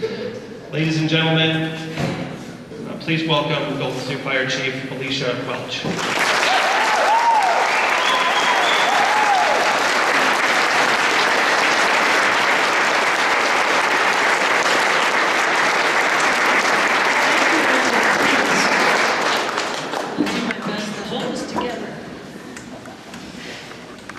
Ladies and gentlemen, please welcome Golden State Fire Chief Alicia Welch.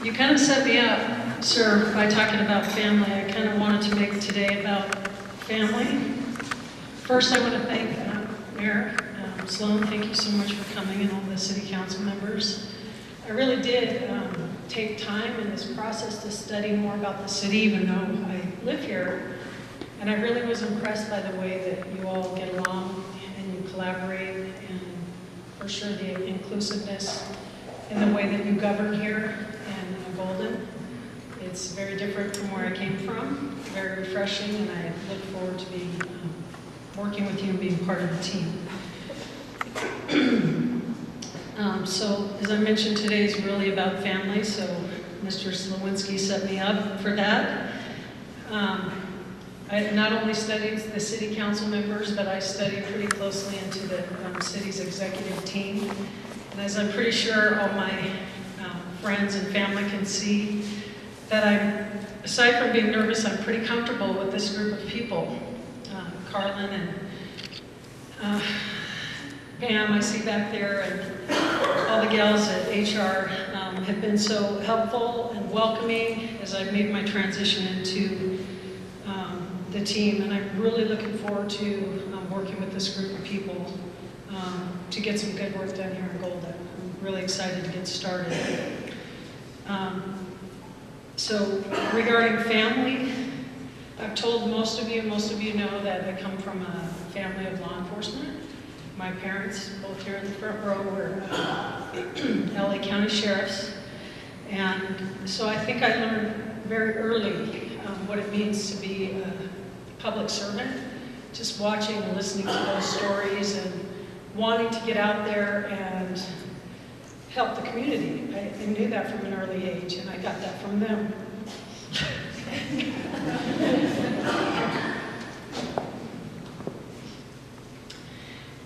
You kind of set me up, sir, by talking about family. I kind of wanted to make today about family. First, I want to thank Mayor Sloan. Thank you so much for coming, and all the city council members. I really did take time in this process to study more about the city, even though I live here. And I really was impressed by the way that you all get along and you collaborate, and for sure the inclusiveness in the way that you govern here in Golden. It's very different from where I came from, very refreshing, and I look forward to being working with you and being part of the team. So, as I mentioned, today is really about family, so Mr. Slowinski set me up for that. I not only studied the city council members, but I studied pretty closely into the city's executive team. And as I'm pretty sure all my friends and family can see, that aside from being nervous, I'm pretty comfortable with this group of people. Carlin and Pam, I see back there, and all the gals at HR have been so helpful and welcoming as I've made my transition into the team. And I'm really looking forward to working with this group of people to get some good work done here in Golden. I'm really excited to get started. So regarding family, I've told most of you know that I come from a family of law enforcement. My parents, both here in the front row, were LA County sheriffs. And so I think I learned very early what it means to be a public servant, just watching and listening to those stories and wanting to get out there and help the community. I knew that from an early age, and I got that from them.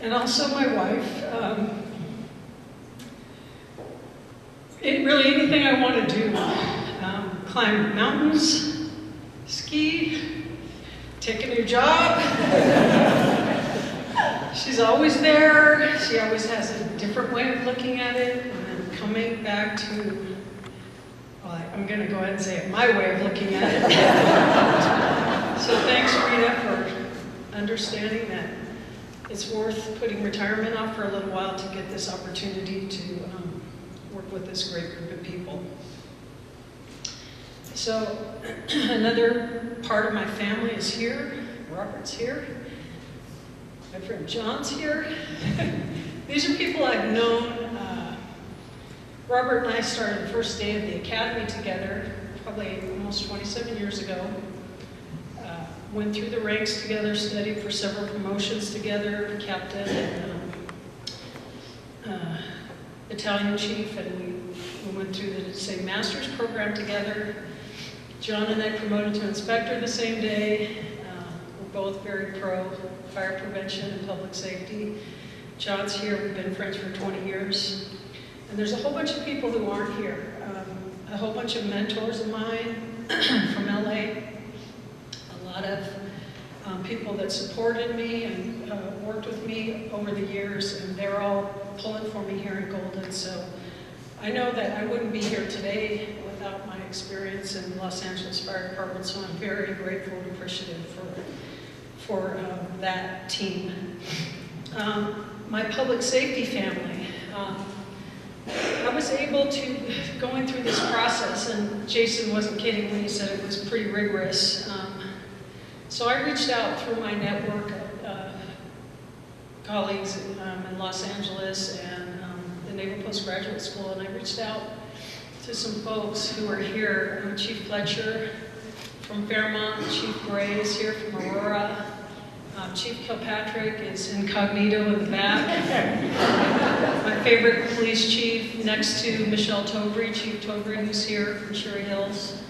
And also my wife. Really anything I want to do. Climb mountains, ski, take a new job. She's always there. She always has a different way of looking at it, and then coming back to, well, I'm going to go ahead and say it, my way of looking at it. So thanks, Rita, for understanding that it's worth putting retirement off for a little while to get this opportunity to work with this great group of people. So another part of my family is here. Robert's here. My friend John's here. These are people I've known. Robert and I started the first day of the academy together, probably almost 27 years ago. Went through the ranks together, studied for several promotions together, captain and battalion chief, and we went through the same master's program together. John and I promoted to inspector the same day. We're both very pro fire prevention and public safety. John's here, we've been friends for 20 years. And there's a whole bunch of people who aren't here. A whole bunch of mentors of mine from LA. A lot of people that supported me and worked with me over the years, and they're all pulling for me here in Golden. So I know that I wouldn't be here today without my experience in the Los Angeles Fire Department, so I'm very grateful and appreciative for that team. My public safety family. I was able to, going through this process, and Jason wasn't kidding when he said it was pretty rigorous. So I reached out through my network of colleagues in Los Angeles and the Naval Postgraduate School, and I reached out to some folks who are here. Chief Fletcher from Fairmont, Chief Gray is here from Aurora, Chief Kilpatrick is incognito in the back. My favorite police chief next to Michelle Tobry, Chief Tobry, who's here from Cherry Hills.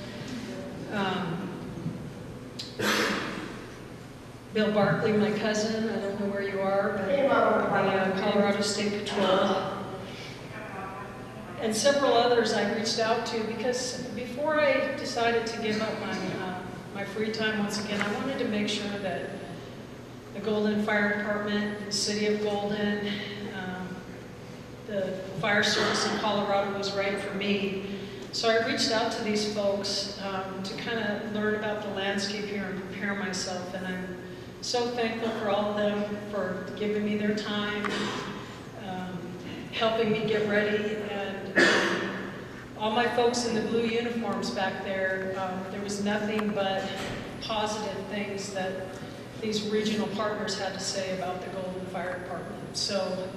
Bill Barkley, my cousin, I don't know where you are, but the Colorado State Patrol, and several others I reached out to, because before I decided to give up my free time once again, I wanted to make sure that the Golden Fire Department, the City of Golden, the fire service in Colorado was right for me. So I reached out to these folks to kind of learn about the landscape here and prepare myself, and I'm so thankful for all of them for giving me their time, helping me get ready, and all my folks in the blue uniforms back there, there was nothing but positive things that these regional partners had to say about the Golden Fire Department. So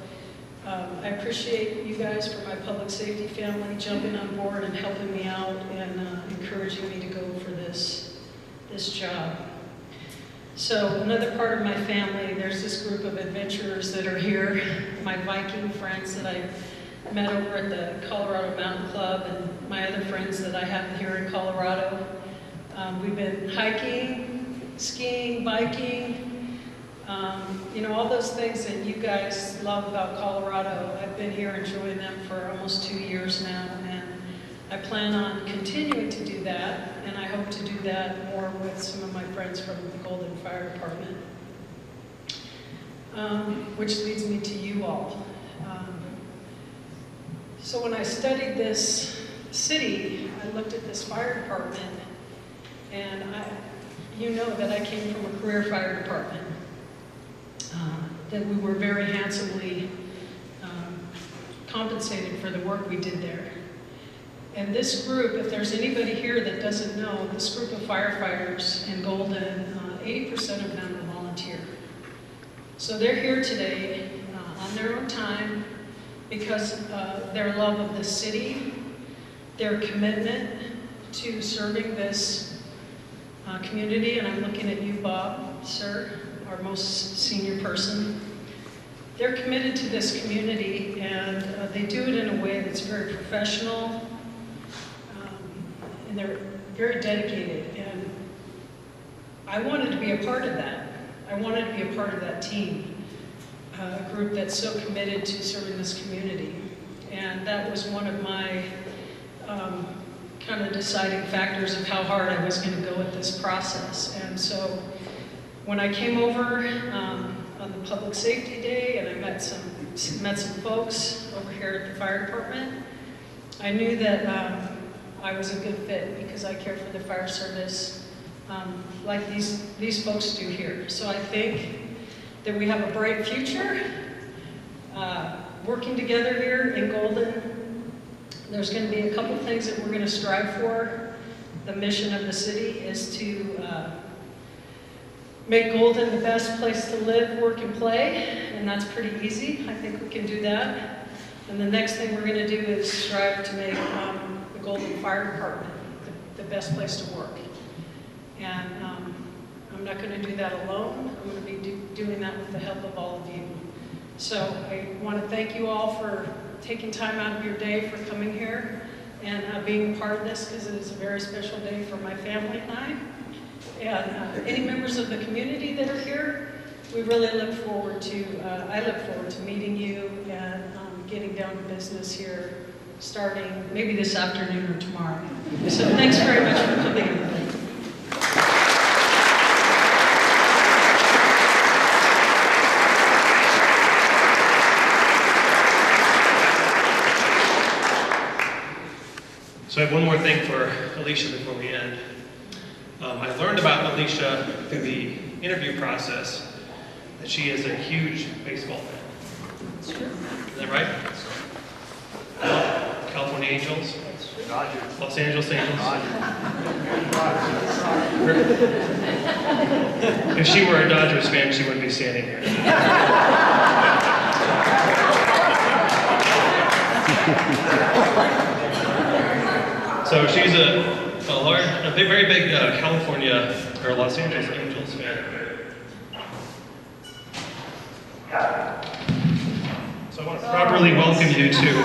I appreciate you guys, for my public safety family, jumping on board and helping me out and encouraging me to go for this job. So another part of my family, there's this group of adventurers that are here, my Viking friends that I met over at the Colorado Mountain Club, and my other friends that I have here in Colorado. We've been hiking, skiing, biking, you know, all those things that you guys love about Colorado. I've been here enjoying them for almost 2 years now, and I plan on continuing to do that, and I hope to do that more with some of my friends from the Golden Fire Department. Which leads me to you all. So when I studied this city, I looked at this fire department, and you know that I came from a career fire department. That we were very handsomely compensated for the work we did there. And this group, if there's anybody here that doesn't know, this group of firefighters in Golden, 80% of them are volunteer. So they're here today on their own time because of their love of the city, their commitment to serving this community, and I'm looking at you, Bob, sir, our most senior person. They're committed to this community, and they do it in a way that's very professional, and they're very dedicated, and I wanted to be a part of that. I wanted to be a part of that team, a group that's so committed to serving this community, and that was one of my kind of deciding factors of how hard I was going to go with this process. And so when I came over on the public safety day and I met some folks over here at the fire department, I knew that I was a good fit because I care for the fire service like these folks do here. So I think that we have a bright future working together here in Golden. There's going to be a couple things that we're going to strive for. The mission of the city is to make Golden the best place to live, work, and play, and that's pretty easy. I think we can do that. And the next thing we're going to do is strive to make the Golden Fire Department the best place to work. And I'm not going to do that alone. I'm going to be doing that with the help of all of you. So I want to thank you all for taking time out of your day for coming here and being a part of this, because it is a very special day for my family and I. And any members of the community that are here, we really look forward to, I look forward to meeting you and getting down to business here, starting maybe this afternoon or tomorrow. So thanks very much for coming, everybody. So I have one more thing for Alicia before we end. I learned about Alicia through the interview process that she is a huge baseball fan. That's true. Is that right? California Angels? Dodgers. Los Angeles Angels? If she were a Dodgers fan, she wouldn't be standing here. So she's a very big California or Los Angeles Angels fan. So I want to properly welcome you to.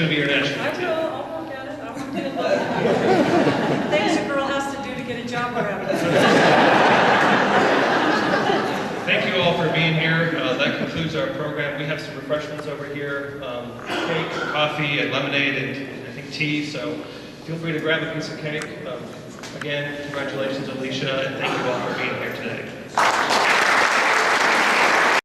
going to be your national I team. will, I'll look at it, I want to look at it. Things a girl has to do to get a job around here. Thank you all for being here. That concludes our program. We have some refreshments over here, cake, coffee, and lemonade, and I think tea, so feel free to grab a piece of cake. Again, congratulations, Alicia, and thank you all for being here today.